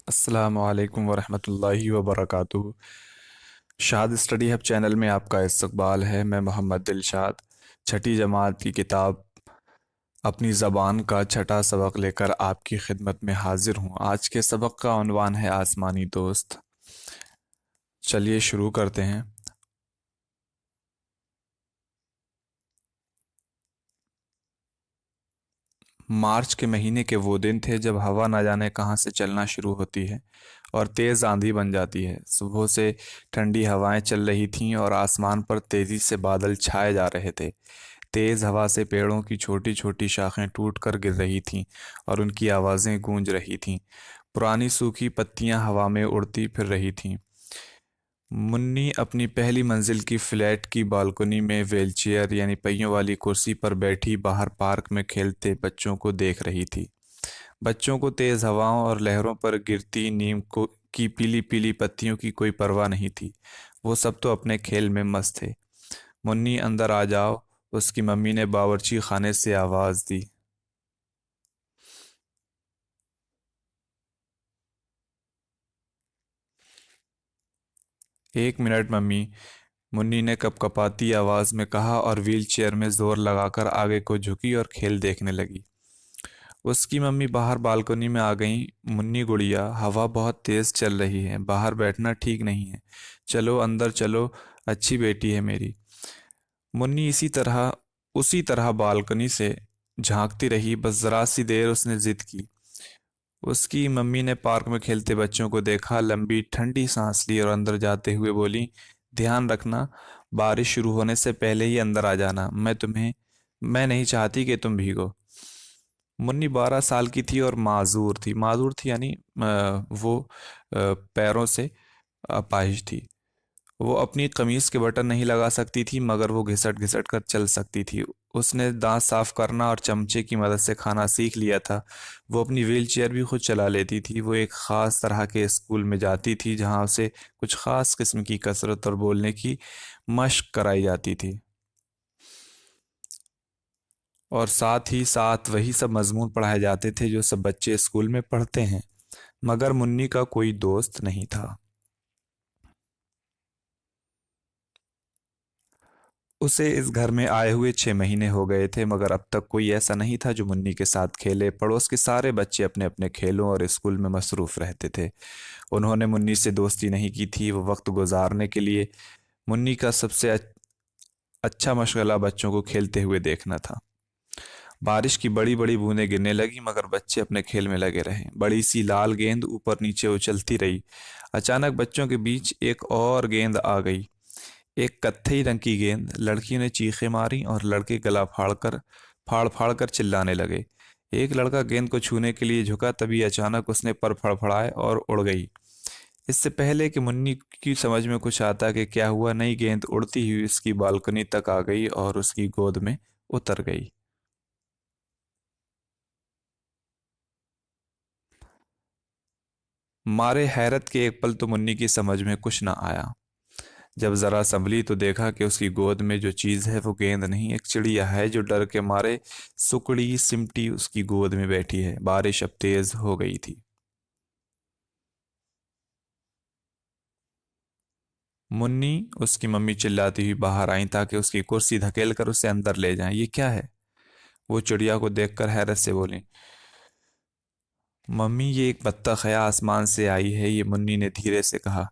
अस्सलामु अलैकुम वरहमतुल्लाहि वबरकातुहू। शाद स्टडी हब चैनल में आपका इस्तकबाल है। मैं मोहम्मद दिलशाद छठी जमात की किताब अपनी ज़बान का छठा सबक लेकर आपकी खिदमत में हाजिर हूँ। आज के सबक का उन्वान है आसमानी दोस्त। चलिए शुरू करते हैं। मार्च के महीने के वो दिन थे जब हवा न जाने कहाँ से चलना शुरू होती है और तेज़ आंधी बन जाती है। सुबह से ठंडी हवाएं चल रही थीं और आसमान पर तेज़ी से बादल छाए जा रहे थे। तेज़ हवा से पेड़ों की छोटी छोटी शाखें टूट कर गिर रही थीं और उनकी आवाज़ें गूंज रही थीं। पुरानी सूखी पत्तियां हवा में उड़ती फिर रही थीं। मुन्नी अपनी पहली मंजिल की फ्लैट की बालकनी में व्हीलचेयर यानी पहियों वाली कुर्सी पर बैठी बाहर पार्क में खेलते बच्चों को देख रही थी। बच्चों को तेज हवाओं और लहरों पर गिरती नीम को की पीली पीली पत्तियों की कोई परवाह नहीं थी। वो सब तो अपने खेल में मस्त थे। मुन्नी अंदर आ जाओ, उसकी मम्मी ने बावर्ची खाने से आवाज दी। एक मिनट मम्मी, मुन्नी ने कपकपाती आवाज में कहा और व्हील चेयर में जोर लगाकर आगे को झुकी और खेल देखने लगी। उसकी मम्मी बाहर बालकनी में आ गई। मुन्नी गुड़िया, हवा बहुत तेज चल रही है, बाहर बैठना ठीक नहीं है। चलो अंदर चलो, अच्छी बेटी है मेरी। मुन्नी उसी तरह बालकनी से झांकती रही। बस जरा सी देर उसने जिद की। उसकी मम्मी ने पार्क में खेलते बच्चों को देखा, लंबी ठंडी सांस ली और अंदर जाते हुए बोली, ध्यान रखना, बारिश शुरू होने से पहले ही अंदर आ जाना। मैं नहीं चाहती कि तुम भीगो। मुन्नी 12 साल की थी और माजूर थी यानी वो पैरों से अपाहिज थी। वो अपनी कमीज के बटन नहीं लगा सकती थी, मगर वो घिसट घिसट कर चल सकती थी। उसने दांत साफ करना और चमचे की मदद से खाना सीख लिया था। वो अपनी व्हील चेयर भी खुद चला लेती थी। वो एक ख़ास तरह के स्कूल में जाती थी जहाँ उसे कुछ ख़ास किस्म की कसरत और बोलने की मश्क कराई जाती थी, और साथ ही साथ वही सब मजमून पढ़ाए जाते थे जो सब बच्चे स्कूल में पढ़ते हैं। मगर मुन्नी का कोई दोस्त नहीं था। उसे इस घर में आए हुए 6 महीने हो गए थे, मगर अब तक कोई ऐसा नहीं था जो मुन्नी के साथ खेले। पड़ोस के सारे बच्चे अपने अपने खेलों और स्कूल में मसरूफ रहते थे। उन्होंने मुन्नी से दोस्ती नहीं की थी। वो वक्त गुजारने के लिए मुन्नी का सबसे अच्छा मशगला बच्चों को खेलते हुए देखना था। बारिश की बड़ी बड़ी बूंदें गिरने लगी, मगर बच्चे अपने खेल में लगे रहे। बड़ी सी लाल गेंद ऊपर नीचे उछलती रही। अचानक बच्चों के बीच एक और गेंद आ गई, एक कत्थई रंग की गेंद। लड़कियों ने चीखें मारी और लड़के गला फाड़ फाड़ कर चिल्लाने लगे। एक लड़का गेंद को छूने के लिए झुका, तभी अचानक उसने पर फड़फड़ाए और उड़ गई। इससे पहले कि मुन्नी की समझ में कुछ आता कि क्या हुआ, नई गेंद उड़ती हुई उसकी बालकनी तक आ गई और उसकी गोद में उतर गई। मारे हैरत के एक पल तो मुन्नी की समझ में कुछ न आया। जब जरा संभली तो देखा कि उसकी गोद में जो चीज है वो गेंद नहीं, एक चिड़िया है जो डर के मारे सुकड़ी सिमटी उसकी गोद में बैठी है। बारिश अब तेज हो गई थी। मुन्नी, उसकी मम्मी चिल्लाती हुई बाहर आई ताकि उसकी कुर्सी धकेल कर उसे अंदर ले जाएं। ये क्या है? वो चिड़िया को देखकर हैरत से बोली। मम्मी, ये एक बत्तख है, आसमान से आई है ये, मुन्नी ने धीरे से कहा।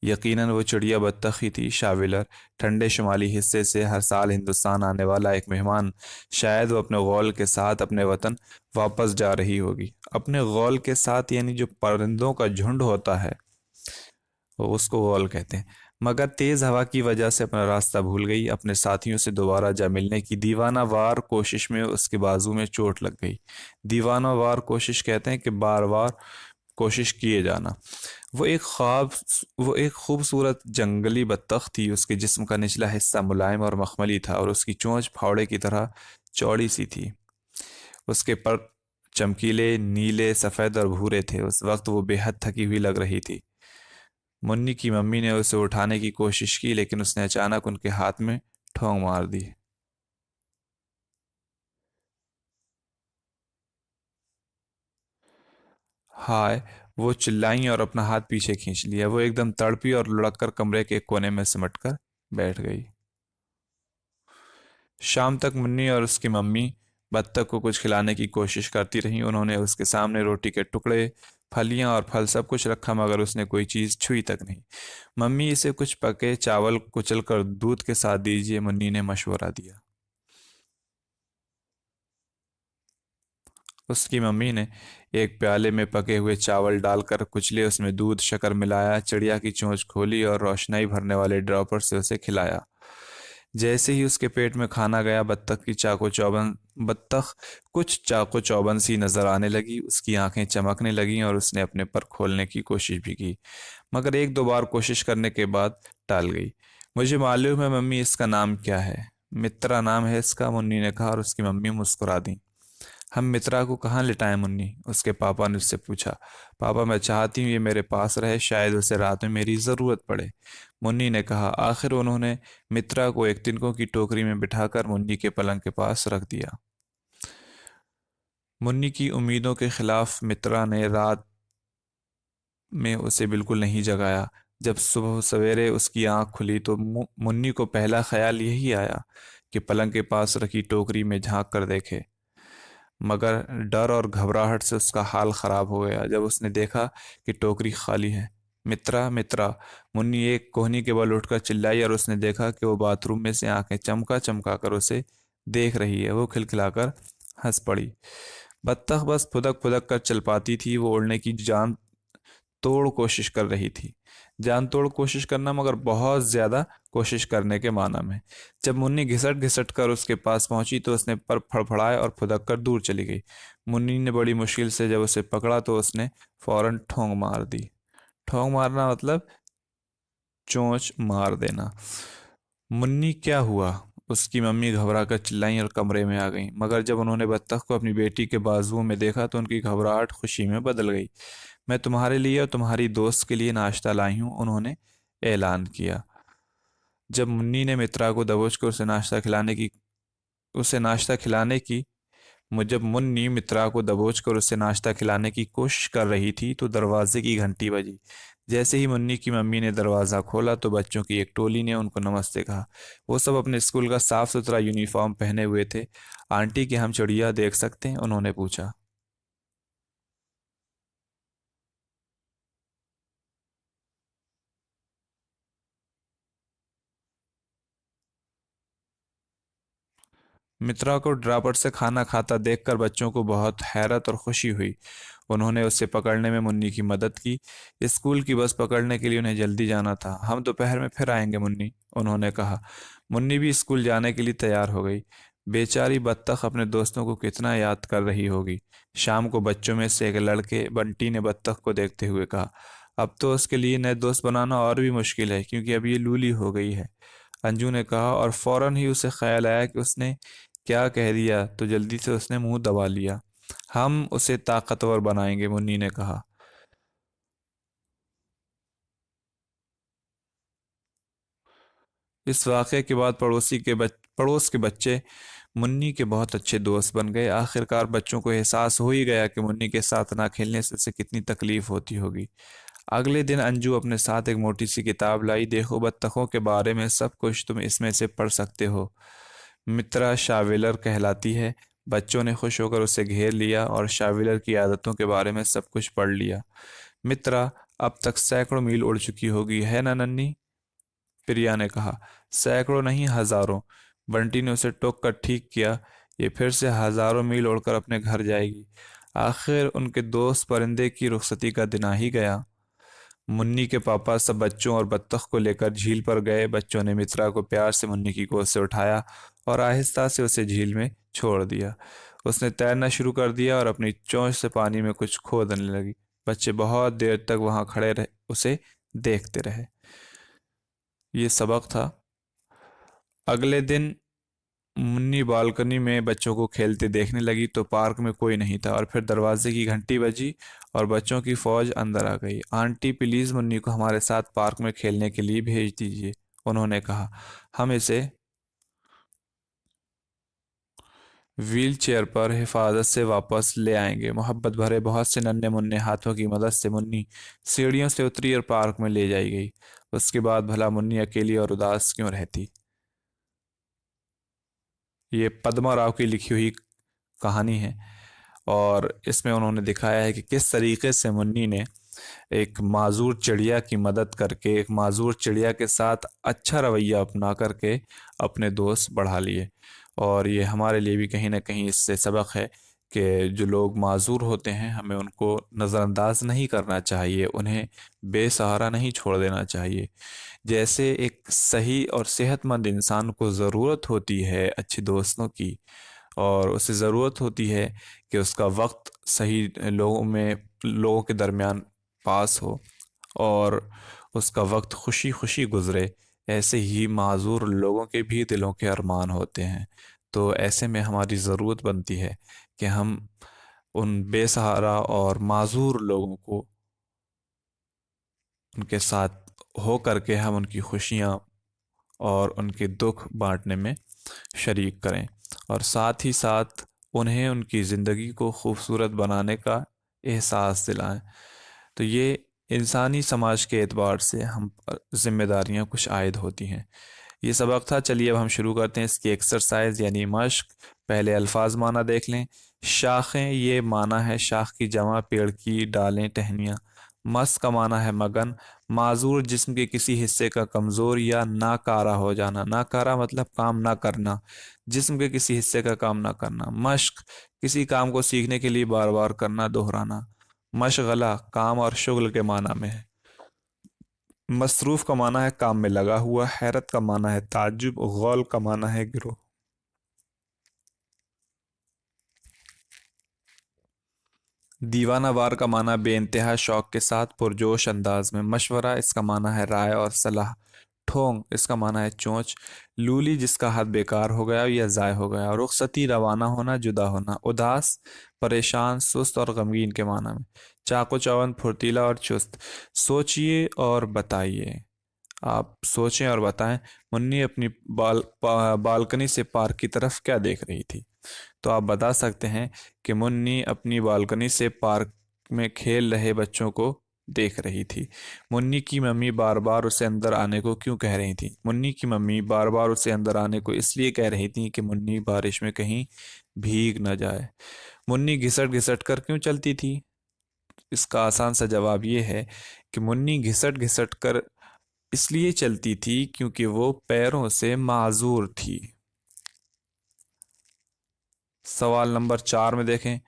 यकीनन वो चिड़िया बत्तख ही थी, शाविलर। ठंडे शुमाली हिस्से से हर साल हिंदुस्तान आने वाला एक मेहमान। शायद वो अपने गौल के साथ अपने वतन वापस जा रही होगी। अपने गौल के साथ यानी जो परिंदों का झुंड होता है, वो उसको गौल कहते हैं। मगर तेज हवा की वजह से अपना रास्ता भूल गई। अपने साथियों से दोबारा जा मिलने की दीवाना वार कोशिश में उसके बाजू में चोट लग गई। दीवाना वार कोशिश कहते हैं कि बार बार कोशिश किए जाना। वो एक ख्वाब वो एक खूबसूरत जंगली बत्तख थी। उसके जिस्म का निचला हिस्सा मुलायम और मखमली था और उसकी चोंच फावड़े की तरह चौड़ी सी थी। उसके पर चमकीले नीले सफ़ेद और भूरे थे। उस वक्त वो बेहद थकी हुई लग रही थी। मुन्नी की मम्मी ने उसे उठाने की कोशिश की, लेकिन उसने अचानक उनके हाथ में ठोंक मार दी। हाय, वो चिल्लाई और अपना हाथ पीछे खींच लिया। वो एकदम तड़पी और लुढ़क कर कमरे के कोने में सिमट कर बैठ गई। शाम तक मुन्नी और उसकी मम्मी बत्तख को कुछ खिलाने की कोशिश करती रहीं। उन्होंने उसके सामने रोटी के टुकड़े, फलियां और फल सब कुछ रखा, मगर उसने कोई चीज़ छुई तक नहीं। मम्मी, इसे कुछ पके चावल कुचल कर दूध के साथ दीजिए, मुन्नी ने मशवरा दिया। उसकी मम्मी ने एक प्याले में पके हुए चावल डालकर कुचले, उसमें दूध शक्कर मिलाया, चिड़िया की चोंच खोली और रोशनाई भरने वाले ड्रॉपर से उसे खिलाया। जैसे ही उसके पेट में खाना गया, बत्तख कुछ चाको चौबंद सी नजर आने लगी। उसकी आंखें चमकने लगीं और उसने अपने पर खोलने की कोशिश भी की, मगर एक दो बार कोशिश करने के बाद टाल गई। मुझे मालूम है मम्मी, इसका नाम क्या है। मित्रा नाम है इसका, मुन्नी ने कहा और उसकी मम्मी मुस्कुरा दी। हम मित्रा को कहाँ लिटाएं मुन्नी, उसके पापा ने उससे पूछा। पापा, मैं चाहती हूँ ये मेरे पास रहे, शायद उसे रात में मेरी ज़रूरत पड़े, मुन्नी ने कहा। आखिर उन्होंने मित्रा को एक तिनकों की टोकरी में बिठाकर मुन्नी के पलंग के पास रख दिया। मुन्नी की उम्मीदों के खिलाफ मित्रा ने रात में उसे बिल्कुल नहीं जगाया। जब सुबह सवेरे उसकी आंख खुली तो मुन्नी को पहला ख्याल यही आया कि पलंग के पास रखी टोकरी में झांक कर देखे, मगर डर और घबराहट से उसका हाल खराब हो गया जब उसने देखा कि टोकरी खाली है। मित्रा, मित्रा, मुन्नी एक कोहनी के बल उठकर चिल्लाई और उसने देखा कि वो बाथरूम में से आंखें चमका चमका कर उसे देख रही है। वो खिलखिलाकर हंस पड़ी। बत्तख बस फुदक फुदक कर चल पाती थी। वो उड़ने की जान तोड़ कोशिश कर रही थी। जान तोड़ कोशिश करना, मगर बहुत ज्यादा कोशिश करने के माना में। जब मुन्नी घिसट घिसट कर उसके पास पहुंची तो उसने पर फड़फड़ाए और फुदक कर दूर चली गई। मुन्नी ने बड़ी मुश्किल से जब उसे पकड़ा तो उसने फौरन ठोंग मार दी। ठोंग मारना मतलब चोंच मार देना। मुन्नी, क्या हुआ, उसकी मम्मी घबरा कर चिल्लाई और कमरे में आ गई। मगर जब उन्होंने बत्तख को अपनी बेटी के बाजुओं में देखा तो उनकी घबराहट खुशी में बदल गई। मैं तुम्हारे लिए और तुम्हारी दोस्त के लिए नाश्ता लाई हूं, उन्होंने ऐलान किया। जब मुन्नी ने मित्रा को दबोच कर उसे नाश्ता खिलाने की जब मुन्नी मित्रा को दबोच कर उसे नाश्ता खिलाने की कोशिश कर रही थी तो दरवाजे की घंटी बजी। जैसे ही मुन्नी की मम्मी ने दरवाज़ा खोला तो बच्चों की एक टोली ने उनको नमस्ते कहा। वो सब अपने स्कूल का साफ सुथरा यूनिफॉर्म पहने हुए थे। आंटी, की हम चिड़िया देख सकते हैं, उन्होंने पूछा। मित्रा को ड्रापट से खाना खाता देखकर बच्चों को बहुत हैरत और खुशी हुई। उन्होंने उसे पकड़ने में मुन्नी की मदद की। स्कूल की बस पकड़ने के लिए उन्हें जल्दी जाना था। हम दोपहर में फिर आएंगे मुन्नी, उन्होंने कहा। मुन्नी भी स्कूल जाने के लिए तैयार हो गई। बेचारी बत्तख अपने दोस्तों को कितना याद कर रही होगी। शाम को बच्चों में से एक लड़के बंटी ने बत्तख को देखते हुए कहा, अब तो उसके लिए नए दोस्त बनाना और भी मुश्किल है, क्योंकि अब ये लूली हो गई है। अंजू ने कहा और फौरन ही उसे ख्याल आया कि उसने क्या कह दिया, तो जल्दी से उसने मुंह दबा लिया। हम उसे ताकतवर बनाएंगे, मुन्नी ने कहा। इस वाक़े के बाद पड़ोस के बच्चे मुन्नी के बहुत अच्छे दोस्त बन गए। आखिरकार बच्चों को एहसास हो ही गया कि मुन्नी के साथ ना खेलने से उसे कितनी तकलीफ होती होगी। अगले दिन अंजू अपने साथ एक मोटी सी किताब लाई। देखो, बत्तखों के बारे में सब कुछ तुम इसमें से पढ़ सकते हो। मित्रा शाविलर कहलाती है। बच्चों ने खुश होकर उसे घेर लिया और शाविलर की आदतों के बारे में सब कुछ पढ़ लिया। मित्रा अब तक सैकड़ों मील उड़ चुकी होगी, है ना नन्ही, प्रिया ने कहा। सैकड़ों नहीं, हजारों, बंटी ने उसे टोक कर ठीक किया। ये फिर से हजारों मील उड़कर अपने घर जाएगी। आखिर उनके दोस्त परिंदे की रुखसती का दिन आ ही गया। मुन्नी के पापा सब बच्चों और बत्तख को लेकर झील पर गए। बच्चों ने मित्रा को प्यार से मुन्नी की गोद से उठाया और आहिस्ता से उसे झील में छोड़ दिया। उसने तैरना शुरू कर दिया और अपनी चोंच से पानी में कुछ खोदने लगी। बच्चे बहुत देर तक वहां खड़े रहे, उसे देखते रहे। ये सबक था। अगले दिन मुन्नी बालकनी में बच्चों को खेलते देखने लगी तो पार्क में कोई नहीं था, और फिर दरवाजे की घंटी बजी और बच्चों की फौज अंदर आ गई। आंटी, प्लीज मुन्नी को हमारे साथ पार्क में खेलने के लिए भेज दीजिए, उन्होंने कहा। हम इसे व्हील चेयर पर हिफाजत से वापस ले आएंगे। मोहब्बत भरे बहुत से नन्हे मुन्ने हाथों की मदद से मुन्नी सीढ़ियों से उतरी और पार्क में ले जाई गई। उसके बाद भला मुन्नी अकेली और उदास क्यों रहती। ये पद्मा राव की लिखी हुई कहानी है, और इसमें उन्होंने दिखाया है कि किस तरीके से मुन्नी ने एक माजूर चिड़िया की मदद करके, एक माजूर चिड़िया के साथ अच्छा रवैया अपना करके अपने दोस्त बढ़ा लिए। और ये हमारे लिए भी कहीं ना कहीं इससे सबक है कि जो लोग माजूर होते हैं हमें उनको नज़रअंदाज नहीं करना चाहिए, उन्हें बेसहारा नहीं छोड़ देना चाहिए। जैसे एक सही और सेहतमंद इंसान को ज़रूरत होती है अच्छे दोस्तों की, और उसे ज़रूरत होती है कि उसका वक्त सही लोगों के दरमियान पास हो और उसका वक्त खुशी खुशी गुजरे, ऐसे ही माजूर लोगों के भी दिलों के अरमान होते हैं। तो ऐसे में हमारी ज़रूरत बनती है कि हम उन बेसहारा और माजूर लोगों को उनके साथ हो करके हम उनकी खुशियाँ और उनके दुख बांटने में शरीक करें, और साथ ही साथ उन्हें उनकी ज़िंदगी को खूबसूरत बनाने का एहसास दिलाएं। तो ये इंसानी समाज के एतबार से हम पर जिम्मेदारियां कुछ आयद होती हैं। ये सबक था। चलिए अब हम शुरू करते हैं इसकी एक्सरसाइज यानी मश्क। पहले अल्फाज माना देख लें। शाखें, ये माना है शाख की जमा पेड़ की डालें टहनियाँ। मस का माना है मगन। माजूर, जिस्म के किसी हिस्से का कमज़ोर या नाकारा हो जाना। नाकारा मतलब काम ना करना, जिस्म के किसी हिस्से का काम ना करना। मश्क, किसी काम को सीखने के लिए बार बार करना, दोहराना। मशगला, काम और शुगल के माना में है। मसरूफ़ का माना है काम में लगा हुआ। हैरत का माना है ताज्जुब। गौल का माना है गिरोह। दीवाना वार का माना बेइंतहा शौक के साथ पुरजोश अंदाज में। मशवरा, इसका माना है राय और सलाह। ठोंग, इसका माना है चोंच। लूली, जिसका हाथ बेकार हो गया या ज़ाय हो गया। रुखसती, रवाना होना, जुदा होना। उदास, परेशान, सुस्त और गमगीन के माना में। चाको चौबंद, फुर्तीला और चुस्त। सोचिए और बताइए। आप सोचें और बताएं। मुन्नी अपनी बालकनी से पार्क की तरफ क्या देख रही थी। तो आप बता सकते हैं कि मुन्नी अपनी बालकनी से पार्क में खेल रहे बच्चों को देख रही थी। मुन्नी की मम्मी बार बार उसे अंदर आने को क्यों कह रही थी। मुन्नी की मम्मी बार बार उसे अंदर आने को इसलिए कह रही थी कि मुन्नी बारिश में कहीं भीग न जाए। मुन्नी घिसट घिसट कर क्यों चलती थी। इसका आसान सा जवाब ये है कि मुन्नी घिसट घिसट कर इसलिए चलती थी क्योंकि वो पैरों से माजूर थी। सवाल नंबर 4 में देखें।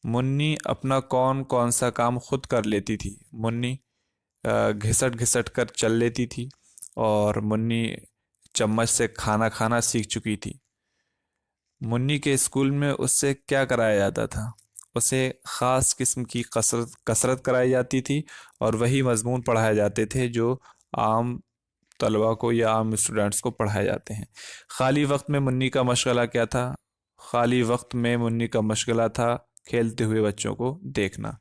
मुन्नी अपना कौन कौन सा काम खुद कर लेती थी। मुन्नी घिसट घिसट कर चल लेती थी, और मुन्नी चम्मच से खाना खाना सीख चुकी थी। मुन्नी के स्कूल में उससे क्या कराया जाता था। उसे ख़ास किस्म की कसरत कसरत कराई जाती थी, और वही मजमून पढ़ाए जाते थे जो आम तलबा को या आम स्टूडेंट्स को पढ़ाए जाते हैं। खाली वक्त में मुन्नी का मशगला क्या था। खाली वक्त में मुन्नी का मशगला था खेलते हुए बच्चों को देखना।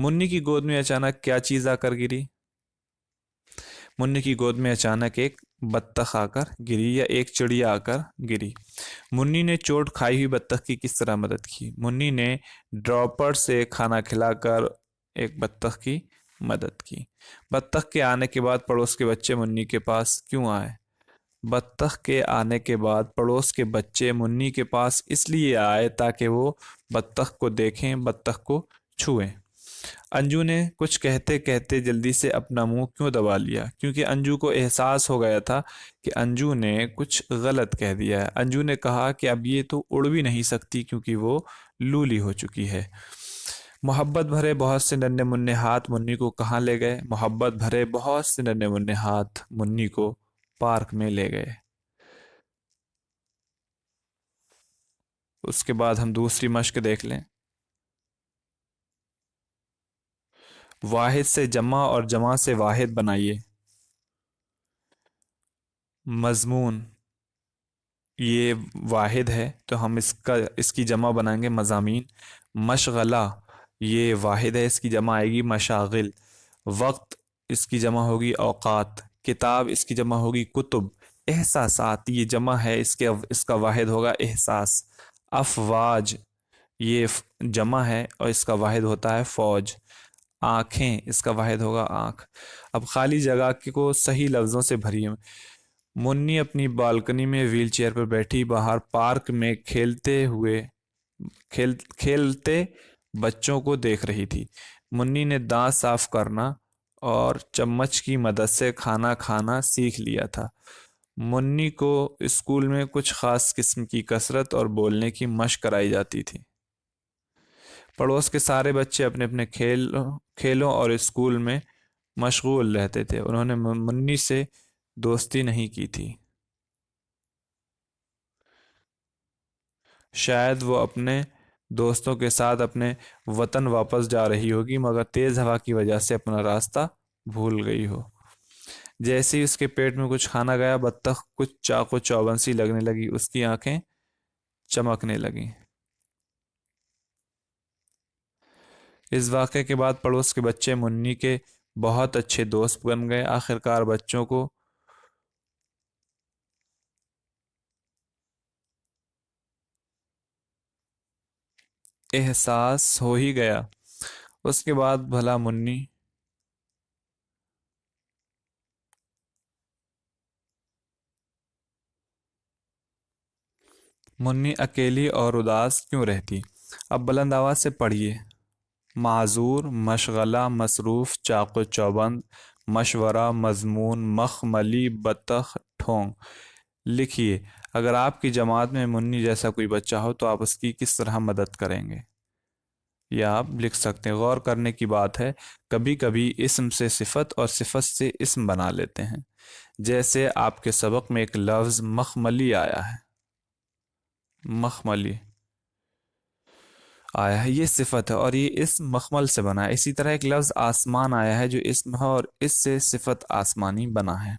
मुन्नी की गोद में अचानक क्या चीज़ आकर गिरी। मुन्नी की गोद में अचानक एक बत्तख आकर गिरी या एक चिड़िया आकर गिरी। मुन्नी ने चोट खाई हुई बत्तख की किस तरह मदद की। मुन्नी ने ड्रॉपर से खाना खिलाकर एक बत्तख की मदद की। बत्तख के आने के बाद पड़ोस के बच्चे मुन्नी के पास क्यों आए। बत्तख के आने के बाद पड़ोस के बच्चे मुन्नी के पास इसलिए आए ताकि वो बत्तख को देखें, बत्तख को छुएं। अंजू ने कुछ कहते कहते जल्दी से अपना मुंह क्यों दबा लिया। क्योंकि अंजू को एहसास हो गया था कि अंजू ने कुछ गलत कह दिया है। अंजू ने कहा कि अब ये तो उड़ भी नहीं सकती क्योंकि वो लूली हो चुकी है। मोहब्बत भरे बहुत से नन्हे मुन्ने हाथ मुन्नी को कहाँ ले गए। मोहब्बत भरे बहुत से नन्हे मुन्ने हाथ मुन्नी को पार्क में ले गए। उसके बाद हम दूसरी मश्क देख लें। वाहिद से जमा और जमा से वाहिद बनाइए। मजमून, ये वाहिद है तो हम इसकी जमा बनाएंगे मज़ामीन। मशगला, ये वाहिद है, इसकी जमा आएगी मशागिल। वक्त, इसकी जमा होगी औकात। किताब, इसकी जमा होगी कुतुब। एहसासात, ये जमा है, इसका वाहिद होगा एहसास। अफवाज, ये जमा है और इसका वाहिद होता है फौज। आंखें, इसका वाहिद होगा आंख। अब खाली जगह को सही लफ्जों से भरिए। मुन्नी अपनी बालकनी में व्हीलचेयर पर बैठी बाहर पार्क में खेलते बच्चों को देख रही थी। मुन्नी ने दांत साफ करना और चम्मच की मदद से खाना खाना सीख लिया था। मुन्नी को स्कूल में कुछ खास किस्म की कसरत और बोलने की मशक कराई जाती थी। पड़ोस के सारे बच्चे अपने अपने खेलों और स्कूल में मशगूल रहते थे। उन्होंने मुन्नी से दोस्ती नहीं की थी। शायद वो अपने दोस्तों के साथ अपने वतन वापस जा रही होगी, मगर तेज हवा की वजह से अपना रास्ता भूल गई हो। जैसे ही उसके पेट में कुछ खाना गया, बत्तख कुछ चाको चौबंद सी लगने लगी, उसकी आंखें चमकने लगी। इस वाक़े के बाद पड़ोस के बच्चे मुन्नी के बहुत अच्छे दोस्त बन गए। आखिरकार बच्चों को एहसास हो ही गया। उसके बाद भला मुन्नी अकेली और उदास क्यों रहती? अब बुलंद आवाज से पढ़िए। माजूर, मशगला, मसरूफ, चाको चौबंद, मशवरा, मजमून, मखमली, बतख, ठोंग। लिखिए, अगर आपकी जमात में मुन्नी जैसा कोई बच्चा हो तो आप उसकी किस तरह मदद करेंगे? या आप लिख सकते हैं। गौर करने की बात है, कभी कभी इस्म से सिफत और सिफत से इस्म बना लेते हैं। जैसे आपके सबक में एक लफ्ज़ मखमली आया है। मखमली आया है, ये सिफत है और ये इस्म मखमल से बना है। इसी तरह एक लफ्ज़ आसमान आया है जो इस्म है और इससे सिफत आसमानी बना है।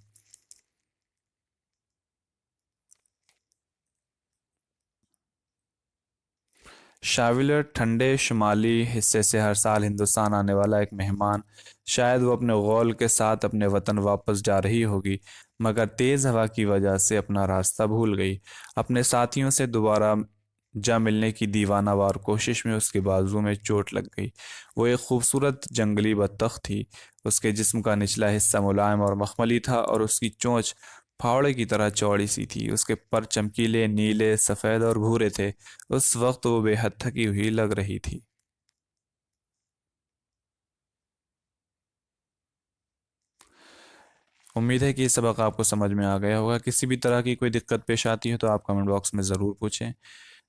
शाविलर ठंडे शुमाली हिस्से से हर साल हिंदुस्तान आने वाला एक मेहमान। शायद वो अपने गौल के साथ अपने वतन वापस जा रही होगी, मगर तेज़ हवा की वजह से अपना रास्ता भूल गई। अपने साथियों से दोबारा जा मिलने की दीवानावार कोशिश में उसके बाजू में चोट लग गई। वो एक खूबसूरत जंगली बत्तख थी। उसके जिस्म का निचला हिस्सा मुलायम और मखमली था और उसकी चोंच फावड़े की तरह चौड़ी सी थी। उसके पर चमकीले नीले, सफ़ेद और भूरे थे। उस वक्त वो बेहद थकी हुई लग रही थी। उम्मीद है कि ये सबक आपको समझ में आ गया होगा। किसी भी तरह की कोई दिक्कत पेश आती है तो आप कमेंट बॉक्स में ज़रूर पूछें।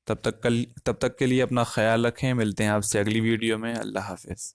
तब तक के लिए अपना ख्याल रखें। मिलते हैं आपसे अगली वीडियो में। अल्लाह हाफिज़।